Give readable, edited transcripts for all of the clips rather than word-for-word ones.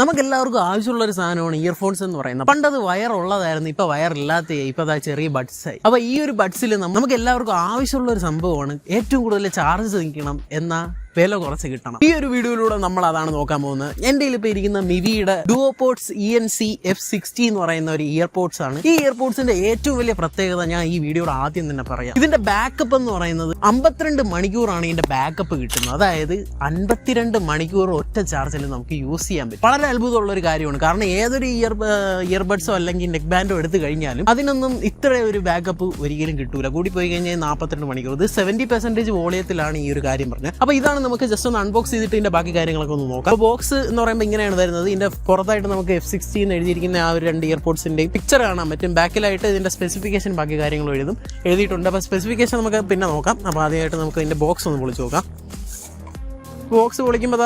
നമുക്കെല്ലാവർക്കും ആവശ്യമുള്ള ഒരു സാധനമാണ് ഇയർഫോൺസ് എന്ന് പറയുന്നത്. പണ്ടത് വയറുള്ളതായിരുന്നു, ഇപ്പൊ വയറില്ലാത്ത ഇപ്പൊ ചെറിയ ബഡ്സ് ആയി. അപ്പൊ ഈ ഒരു ബഡ്സിൽ നമുക്ക് എല്ലാവർക്കും ആവശ്യമുള്ള ഒരു സംഭവമാണ് ഏറ്റവും കൂടുതൽ ചാർജ് നിൽക്കണം എന്ന വില കുറച്ച് കിട്ടണം. ഈ ഒരു വീഡിയോയിലൂടെ നമ്മൾ അതാണ് നോക്കാൻ പോകുന്നത്. എൻ്റെ ഇപ്പോൾ ഇരിക്കുന്ന മിവിയുടെ Duopods F60 എന്ന് പറയുന്ന ഒരു ഇയർപോഡ്സ് ആണ്. ഈ ഇയർപോഡ്സിന്റെ ഏറ്റവും വലിയ പ്രത്യേകത ഞാൻ ഈ വീഡിയോയുടെ ആദ്യം തന്നെ പറയാം. ഇതിന്റെ ബാക്കപ്പ് എന്ന് പറയുന്നത് 52 മണിക്കൂറാണ് ഇതിന്റെ ബാക്കപ്പ് കിട്ടുന്നത്. അതായത് 52 മണിക്കൂർ ഒറ്റ ചാർജിൽ നമുക്ക് യൂസ് ചെയ്യാൻ പറ്റും. വളരെ അത്ഭുതമുള്ള ഒരു കാര്യമാണ്. കാരണം ഏതൊരു ഇയർബഡ്സോ അല്ലെങ്കിൽ നെക്ക് ബാൻഡോ എടുത്തു കഴിഞ്ഞാലും അതിനൊന്നും ഇത്ര ഒരു ബാക്കപ്പ് ഒരിക്കലും കിട്ടൂല. കൂടി പോയി കഴിഞ്ഞാൽ 42 മണിക്കൂർ. ഇത് 70% വോളിയത്തിലാണ് ഈ ഒരു കാര്യം പറഞ്ഞത്. അപ്പൊ ഇതാണ് നമുക്ക് ജസ്റ്റ് ഒന്ന് അൺബോക്സ് ചെയ്തിട്ട് ഇതിന്റെ ബാക്കി കാര്യങ്ങളൊക്കെ ഒന്ന് നോക്കാം. ബോക്സ് എന്ന് പറയുമ്പോൾ ഇങ്ങനെയാണ് വരുന്നത്. ഇതിന്റെ പുറത്തായിട്ട് നമുക്ക് F60 എന്ന് എഴുതിയിരിക്കുന്ന ആ ഒരു 2 ഇയർപോഡ്സിന്റെയും പിക്ചർ കാണാൻ പറ്റും. ബാക്കിലായിട്ട് ഇതിന്റെ സ്പെസിഫിക്കേഷൻ ബാക്കി കാര്യങ്ങളും എഴുതിയിട്ടുണ്ട്. അപ്പോൾ സ്പെസിഫിക്കേഷൻ നമുക്ക് പിന്നെ നോക്കാം. അപ്പോൾ ആദ്യമായിട്ട് നമുക്ക് ഇതിന്റെ ബോക്സ് ഒന്ന് പൊളിച്ച് നോക്കാം. ബോക്സ് പൊളിക്കുമ്പോൾ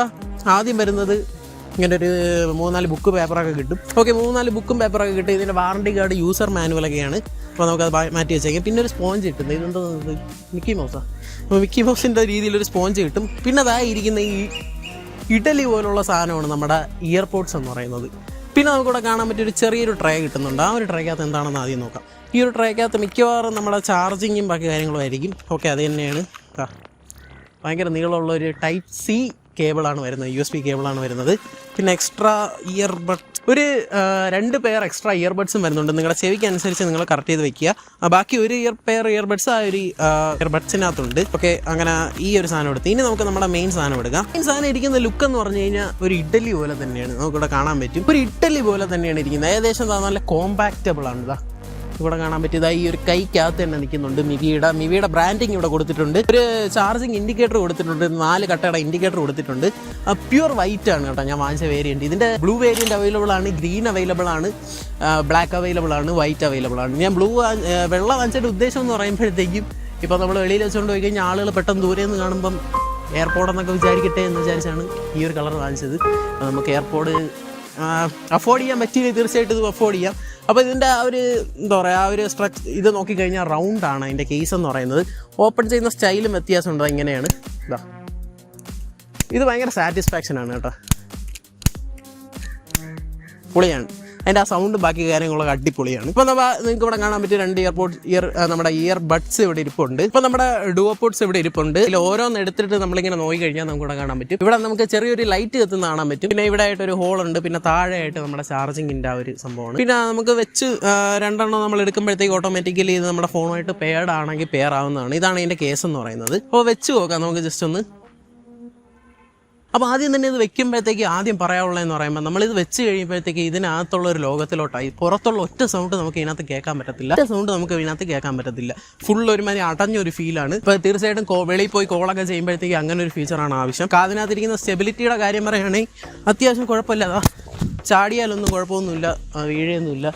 ആദ്യം വരുന്നത് ഇങ്ങനെ ഒരു 3-4 ബുക്ക് പേപ്പറൊക്കെ കിട്ടും. ഓക്കെ, 3-4 ബുക്കും പേപ്പറൊക്കെ കിട്ടും. ഇതിന്റെ വാറണ്ടി കാർഡ്, യൂസർ മാനുവലൊക്കെയാണ്. അപ്പോൾ നമുക്കത് മാറ്റി വെച്ചേക്കാം. പിന്നെ ഒരു സ്പോഞ്ച് കിട്ടുന്നത് ഇതെന്താ, മിക്കി മൗസാണ്. അപ്പോൾ മിക്കി മൗസിൻ്റെ രീതിയിലൊരു സ്പോഞ്ച് കിട്ടും. പിന്നെ അതായിരിക്കുന്ന ഈ ഇഡലി പോലുള്ള സാധനമാണ് നമ്മുടെ ഇയർപോഡ്സ് എന്ന് പറയുന്നത്. പിന്നെ നമുക്കിവിടെ കാണാൻ പറ്റിയൊരു ചെറിയൊരു ട്രേ കിട്ടുന്നുണ്ട്. ആ ഒരു ട്രേക്കകത്ത് എന്താണെന്ന് ആദ്യം നോക്കാം. ഈ ഒരു ട്രേക്കകത്ത് മിക്കവാറും നമ്മുടെ ചാർജിങ്ങും ബാക്കി കാര്യങ്ങളും ആയിരിക്കും. ഓക്കെ, അത് തന്നെയാണ്. ഭയങ്കര നീളമുള്ള ഒരു ടൈപ്പ് സി കേബിളാണ് വരുന്നത്, USB കേബിളാണ് വരുന്നത്. പിന്നെ എക്സ്ട്രാ ഇയർബഡ്, ഒരു 2 പെയർ എക്സ്ട്രാ ഇയർബഡ്സും വരുന്നുണ്ട്. നിങ്ങളുടെ ചെവിക്ക് അനുസരിച്ച് നിങ്ങൾ കറക്റ്റ് ചെയ്ത് വെക്കുക. ബാക്കി ഒരു പെയർ ഇയർബഡ്സ് ആ ഒരു ഇയർബഡ്സിനകത്തുണ്ട്. ഓക്കെ, അങ്ങനെ ഈ ഒരു സാധനം എടുത്ത് ഇനി നമുക്ക് നമ്മുടെ മെയിൻ സാധനം എടുക്കാം. മെയിൻ സാധനം ഇരിക്കുന്ന ലുക്ക് എന്ന് പറഞ്ഞു കഴിഞ്ഞാൽ ഒരു ഇഡലി പോലെ തന്നെയാണ്. നമുക്കിവിടെ കാണാൻ പറ്റും. ഒരു ഇഡലി പോലെ തന്നെയാണ് ഇരിക്കുന്നത്. ഏകദേശം നല്ല കോമ്പാക്റ്റബിൾ ആണ്. ഇതാ ഇവിടെ കാണാൻ പറ്റിയത് ഈ ഒരു കൈക്കകത്ത് തന്നെ നിൽക്കുന്നുണ്ട്. മിവിയുടെ ബ്രാൻഡിങ് ഇവിടെ കൊടുത്തിട്ടുണ്ട്. ഒരു ചാർജിങ് ഇൻഡിക്കേറ്റർ കൊടുത്തിട്ടുണ്ട്. 4 കട്ടയുടെ ഇൻഡിക്കേറ്റർ കൊടുത്തിട്ടുണ്ട്. പ്യൂർ വൈറ്റ് ആണ് കേട്ടോ ഞാൻ വാങ്ങിച്ച വേരിയൻറ്റ്. ഇതിൻ്റെ ബ്ലൂ വേരിയൻറ്റ് അവൈലബിൾ ആണ്, ഗ്രീൻ അവൈലബിൾ ആണ്, ബ്ലാക്ക് അവൈലബിൾ ആണ്, വൈറ്റ് അവൈലബിൾ ആണ്. ഞാൻ വെള്ള വാങ്ങിച്ചിട്ട് ഉദ്ദേശം എന്ന് പറയുമ്പോഴത്തേക്കും ഇപ്പോൾ നമ്മൾ വെളിയിൽ വെച്ചുകൊണ്ട് പോയി കഴിഞ്ഞാൽ ആളുകൾ പെട്ടെന്ന് ദൂരെ നിന്ന് കാണുമ്പം എയർപോർട്ട് എന്നൊക്കെ വിചാരിക്കട്ടെ എന്ന് വിചാരിച്ചാണ് ഈ ഒരു കളർ വാങ്ങിച്ചത്. നമുക്ക് എയർപോർട്ട് അഫോർഡ് ചെയ്യാൻ പറ്റിയില്ല, തീർച്ചയായിട്ടും ഇത് അഫോർഡ് ചെയ്യാം. അപ്പോൾ ഇതിൻ്റെ ആ ഒരു എന്താ പറയുക, ആ ഒരു സ്ട്രക്ചർ ഇത് നോക്കിക്കഴിഞ്ഞാൽ റൗണ്ടാണ് അതിൻ്റെ കേസ് എന്ന് പറയുന്നത്. ഓപ്പൺ ചെയ്യുന്ന സ്റ്റൈലും വ്യത്യാസമുണ്ട്. ഇങ്ങനെയാണ്. ഇത് ഭയങ്കര സാറ്റിസ്ഫാക്ഷനാണ് കേട്ടോ, പൊളിയാണ്. അതിൻ്റെ ആ സൗണ്ട് ബാക്കി കാര്യങ്ങളൊക്കെ അടിപൊളിയാണ്. ഇപ്പോൾ നിങ്ങൾക്ക് ഇവിടെ കാണാൻ പറ്റിയ 2 നമ്മുടെ ഇയർബഡ്സ് ഇവിടെ ഇരിപ്പുണ്ട്. ഇപ്പോൾ നമ്മുടെ ഡുവോപോഡ്സ് ഇവിടെ ഇരിപ്പുണ്ട്. ഇതിൽ ഓരോന്ന് എടുത്തിട്ട് നമ്മളിങ്ങനെ നോക്കി കഴിഞ്ഞാൽ നമുക്ക് ഇവിടെ കാണാൻ പറ്റും. ഇവിടെ നമുക്ക് ചെറിയൊരു ലൈറ്റ് കത്തുന്ന കാണാൻ പറ്റും. പിന്നെ ഇവിടെ ആയിട്ട് ഒരു ഹോൾ ഉണ്ട്. പിന്നെ താഴെയായിട്ട് നമ്മുടെ ചാർജിങ്ങിൻ്റെ ആ ഒരു സംഭവമാണ്. പിന്നെ നമുക്ക് വെച്ച് 2 എണ്ണം നമ്മൾ എടുക്കുമ്പോഴത്തേക്ക് ഓട്ടോമാറ്റിക്കലി ഇത് നമ്മുടെ ഫോണുമായിട്ട് പെയർഡ് ആണെങ്കിൽ പെയർ ആവുന്നതാണ്. ഇതാണ് ഇതിൻ്റെ കേസ് എന്ന് പറയുന്നത്. അപ്പോൾ വെച്ച് നോക്കാം നമുക്ക് ജസ്റ്റ് ഒന്ന്. അപ്പോൾ ആദ്യം തന്നെ ഇത് വെക്കുമ്പോഴത്തേക്ക് ആദ്യം പറയാനുള്ളതെന്ന് പറയുമ്പോൾ നമ്മളിത് വെച്ച് കഴിയുമ്പോഴത്തേക്ക് ഇതിനകത്തുള്ള ഒരു ലോകത്തിലോട്ടായി. പുറത്തുള്ള ഒറ്റ സൗണ്ട് നമുക്ക് ഇതിനകത്ത് കേൾക്കാൻ പറ്റത്തില്ല. ഒറ്റ സൗണ്ട് നമുക്ക് ഇതിനകത്ത് കേൾക്കാൻ പറ്റത്തില്ല. ഫുൾ ഒരുമാതിരി അടഞ്ഞൊരു ഫീലാണ്. ഇപ്പോൾ തീർച്ചയായിട്ടും വെളിയിൽ പോയി കോളൊക്കെ ചെയ്യുമ്പോഴത്തേക്ക് അങ്ങനെ ഒരു ഫീച്ചറാണ് ആവശ്യം. അതിനകത്തിരിക്കുന്ന സ്റ്റെബിലിറ്റിയുടെ കാര്യം പറയുകയാണെങ്കിൽ അത്യാവശ്യം കുഴപ്പമില്ല. ചാടിയാലൊന്നും കുഴപ്പമൊന്നുമില്ല, വീഴയൊന്നുമില്ല.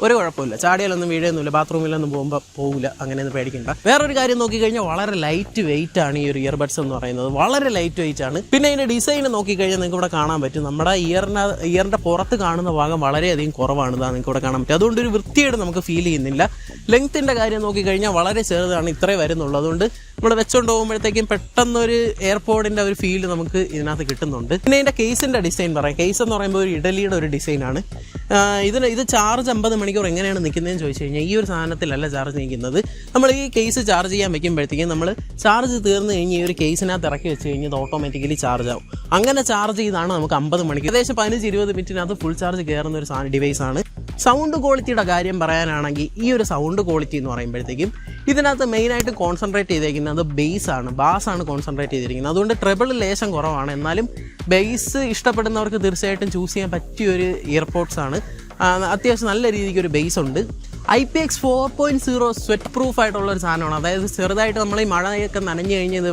ഒരു കുഴപ്പമില്ല, ചാടിയാലൊന്നും വീഴൊന്നുമില്ല. ബാത്റൂമിലൊന്നും പോകില്ല, അങ്ങനെയൊന്നും പേടിക്കണ്ട. വേറൊരു കാര്യം നോക്കിക്കഴിഞ്ഞാൽ വളരെ ലൈറ്റ് വെയിറ്റ് ആണ് ഈ ഒരു ഇയർബഡ്സ് എന്ന് പറയുന്നത്. വളരെ ലൈറ്റ് വെയിറ്റ് ആണ്. പിന്നെ ഇതിൻ്റെ ഡിസൈൻ നോക്കിക്കഴിഞ്ഞാൽ നിങ്ങൾക്ക് ഇവിടെ കാണാൻ പറ്റും. നമ്മുടെ ഇയറിൻ്റെ പുറത്ത് കാണുന്ന ഭാഗം വളരെയധികം കുറവാണ്. നിങ്ങൾക്ക് ഇവിടെ കാണാൻ പറ്റും. അതുകൊണ്ട് ഒരു വൃത്തിയായിട്ട് നമുക്ക് ഫീൽ ചെയ്യുന്നില്ല. ലെങ്ത്തിൻ്റെ കാര്യം നോക്കിക്കഴിഞ്ഞാൽ വളരെ ചെറുതാണ്, ഇത്രേ വരുന്നുള്ളൂ. അതുകൊണ്ട് നമ്മൾ വെച്ചുകൊണ്ട് പോകുമ്പോഴത്തേക്കും പെട്ടെന്നൊരു എയർപോർട്ടിൻ്റെ ഒരു ഫീൽ നമുക്ക് ഇതിനകത്ത് കിട്ടുന്നുണ്ട്. പിന്നെ ഇതിൻ്റെ കേസിൻ്റെ ഡിസൈൻ പറയാം. കേസ് എന്ന് പറയുമ്പോൾ ഒരു ഇഡലിയുടെ ഒരു ഡിസൈനാണ്. ഇത് ചാർജ് 50 മണിക്കൂർ എങ്ങനെയാണ് നിൽക്കുന്നതെന്ന് ചോദിച്ചു കഴിഞ്ഞാൽ ഈ ഒരു സാധനത്തിലല്ല ചാർജ് നിൽക്കുന്നത്. നമ്മൾ ഈ കേസ് ചാർജ് ചെയ്യാൻ വെക്കുമ്പോഴത്തേക്കും നമ്മൾ ചാർജ് തീർന്നു കഴിഞ്ഞ് ഈ ഒരു കേസിനകത്ത് ഇറക്കി വെച്ച് കഴിഞ്ഞാൽ ഇത് ഓട്ടോമാറ്റിക്കലി ചാർജ് ആവും. അങ്ങനെ ചാർജ് ചെയ്താണ് നമുക്ക് 50 മണിക്കൂർ, ഏകദേശം 15-20 മിനിറ്റിനകത്ത് ഫുൾ ചാർജ് കയറുന്ന ഒരു ഡിവൈസാണ്. സൗണ്ട് ക്വാളിറ്റിയുടെ കാര്യം പറയാനാണെങ്കിൽ ഈ ഒരു സൗണ്ട് ക്വാളിറ്റി എന്ന് പറയുമ്പോഴത്തേക്കും ഇതിനകത്ത് മെയിനായിട്ട് കോൺസെൻട്രേറ്റ് ചെയ്തേക്കുന്നത് ബാസാണ് കോൺസെൻട്രേറ്റ് ചെയ്തിരിക്കുന്നത്. അതുകൊണ്ട് ട്രെബിൾ ലേശം കുറവാണ്. എന്നാലും ബേസ് ഇഷ്ടപ്പെടുന്നവർക്ക് തീർച്ചയായിട്ടും ചൂസ് ചെയ്യാൻ പറ്റിയൊരു ഇയർപോഡ്സ് ആണ്. അത്യാവശ്യം നല്ല രീതിക്ക് ഒരു ബേസ് ഉണ്ട്. IPX4.0 സ്വെറ്റ് പ്രൂഫ് ആയിട്ടുള്ള ഒരു സാധനമാണ്. അതായത് ചെറുതായിട്ട് നമ്മൾ ഈ മഴയൊക്കെ നനഞ്ഞു കഴിഞ്ഞത്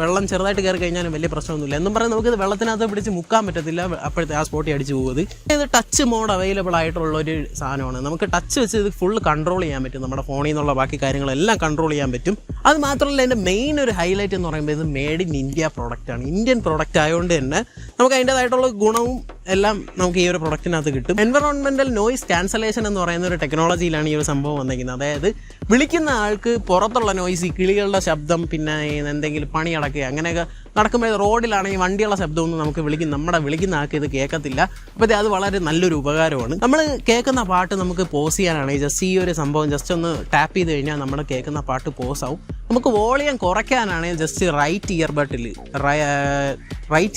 വെള്ളം ചെറുതായിട്ട് കയറി കഴിഞ്ഞാലും വലിയ പ്രശ്നമൊന്നുമില്ല. എന്നും പറഞ്ഞാൽ നമുക്കിത് വെള്ളത്തിനകത്ത് പിടിച്ച് മുക്കാൻ പറ്റത്തില്ല, അപ്പോഴത്തെ ആ സ്പോട്ടിൽ അടിച്ചു പോകുന്നത്. ഇത് ടച്ച് മോഡ് അവൈലബിൾ ആയിട്ടുള്ള ഒരു സാധനമാണ്. നമുക്ക് ടച്ച് വെച്ച് ഇത് ഫുൾ കൺട്രോൾ ചെയ്യാൻ പറ്റും. നമ്മുടെ ഫോണിൽ നിന്നുള്ള ബാക്കി കാര്യങ്ങളെല്ലാം കൺട്രോൾ ചെയ്യാൻ പറ്റും. അത് മാത്രമല്ല എൻ്റെ മെയിൻ ഒരു ഹൈലൈറ്റ് എന്ന് പറയുമ്പോൾ ഇത് മെയ്ഡ് ഇൻ ഇന്ത്യ പ്രോഡക്റ്റാണ്. ഇന്ത്യൻ പ്രോഡക്റ്റ് ആയതുകൊണ്ട് തന്നെ നമുക്ക് അതിൻ്റേതായിട്ടുള്ള ഗുണവും എല്ലാം നമുക്ക് ഈ ഒരു പ്രൊഡക്റ്റിനകത്ത് കിട്ടും. എൻവറോൺമെന്റൽ നോയിസ് ക്യാൻസലേഷൻ എന്ന് പറയുന്ന ഒരു ടെക്നോളജിയിലാണ് ഈ ഒരു സംഭവം വന്നിരിക്കുന്നത്. അതായത് വിളിക്കുന്ന ആൾക്ക് പുറത്തുള്ള നോയിസ്, ഈ കിളികളുടെ ശബ്ദം, പിന്നെ എന്തെങ്കിലും പണി അടക്കുക അങ്ങനെയൊക്കെ നടക്കുമ്പോൾ റോഡിലാണെങ്കിൽ വണ്ടിയുള്ള ശബ്ദമൊന്നും നമുക്ക് നമ്മുടെ വിളിക്കുന്ന ആൾക്ക് ഇത് കേൾക്കത്തില്ല. അപ്പോൾ അത് വളരെ നല്ലൊരു ഉപകാരമാണ്. നമ്മൾ കേൾക്കുന്ന പാട്ട് നമുക്ക് പോസ് ചെയ്യാനാണെങ്കിൽ ജസ്റ്റ് ഈ ഒരു സംഭവം ജസ്റ്റ് ഒന്ന് ടാപ്പ് ചെയ്ത് കഴിഞ്ഞാൽ നമ്മുടെ കേൾക്കുന്ന പാട്ട് പോസ് ആവും. നമുക്ക് വോളിയം കുറയ്ക്കാനാണെങ്കിൽ ജസ്റ്റ് റൈറ്റ്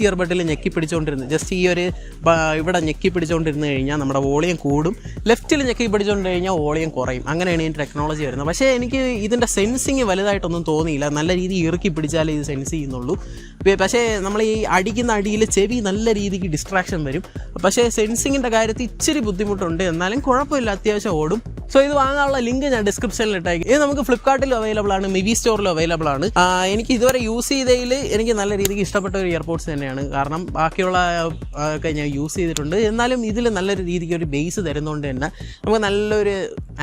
ഇയർബഡിൽ ഞെക്കി പിടിച്ചുകൊണ്ടിരുന്നു ജസ്റ്റ് ഈ ഒരു ഇവിടെ ഞെക്കി പിടിച്ചുകൊണ്ടിരുന്ന് കഴിഞ്ഞാൽ നമ്മുടെ വോളിയം കൂടും. ലെഫ്റ്റിൽ ഞെക്കി പിടിച്ചുകൊണ്ട് കഴിഞ്ഞാൽ വോളിയം കുറയും. അങ്ങനെയാണ് ഈ ടെക്നോളജി വരുന്നത്. പക്ഷേ എനിക്ക് ഇതിൻ്റെ സെൻസിങ് വലുതായിട്ടൊന്നും തോന്നിയില്ല. നല്ല രീതിയിൽ ഇറുക്കി പിടിച്ചാലേ ഇത് സെൻസ് ചെയ്യുന്നുള്ളൂ. പക്ഷേ നമ്മൾ ഈ അടിക്കുന്ന അടിയിൽ ചെവി നല്ല രീതിക്ക് ഡിസ്ട്രാക്ഷൻ വരും. പക്ഷേ സെൻസിങ്ങിൻ്റെ കാര്യത്തിൽ ഇച്ചിരി ബുദ്ധിമുട്ടുണ്ട്. എന്നാലും കുഴപ്പമില്ല, അത്യാവശ്യം ഓടും. സോ ഇത് വാങ്ങാനുള്ള ലിങ്ക് ഞാൻ ഡിസ്ക്രിപ്ഷനിൽ ഇട്ടേക്കും. ഇത് നമുക്ക് ഫ്ലിപ്കാർട്ടിലും അവൈലബിൾ ആണ്, മിവി സ്റ്റോറിലും അവൈലബിൾ ആണ്. എനിക്ക് ഇതുവരെ യൂസ് ചെയ്തതിൽ എനിക്ക് നല്ല രീതിക്ക് ഇഷ്ടപ്പെട്ട ഒരു ഇയർപോഡ്സ് തന്നെയാണ്. കാരണം ബാക്കിയുള്ള ഒക്കെ ഞാൻ യൂസ് ചെയ്തിട്ടുണ്ട്. എന്നാലും ഇതിൽ നല്ലൊരു രീതിക്ക് ഒരു ബേസ് തരുന്നതുകൊണ്ട് തന്നെ നമുക്ക് നല്ലൊരു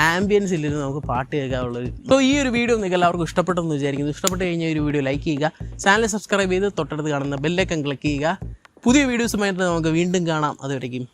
ആംബിയൻസിൽ ഇരുന്ന് നമുക്ക് പാട്ട് കേൾക്കാനുള്ളത്. സോ ഈ ഒരു വീഡിയോ നിങ്ങൾക്ക് എല്ലാവർക്കും ഇഷ്ടപ്പെട്ടെന്ന് വിചാരിക്കുന്നു. ഇഷ്ടപ്പെട്ട് കഴിഞ്ഞാൽ ഒരു വീഡിയോ ലൈക്ക് ചെയ്യുക, ചാനൽ സബ്സ്ക്രൈബ് ചെയ്ത് തൊട്ടടുത്ത് കാണുന്ന ബെല്ലൈക്കൺ ക്ലിക്ക് ചെയ്യുക. പുതിയ വീഡിയോസുമായിട്ട് നമുക്ക് വീണ്ടും കാണാം. അതുവരേക്കും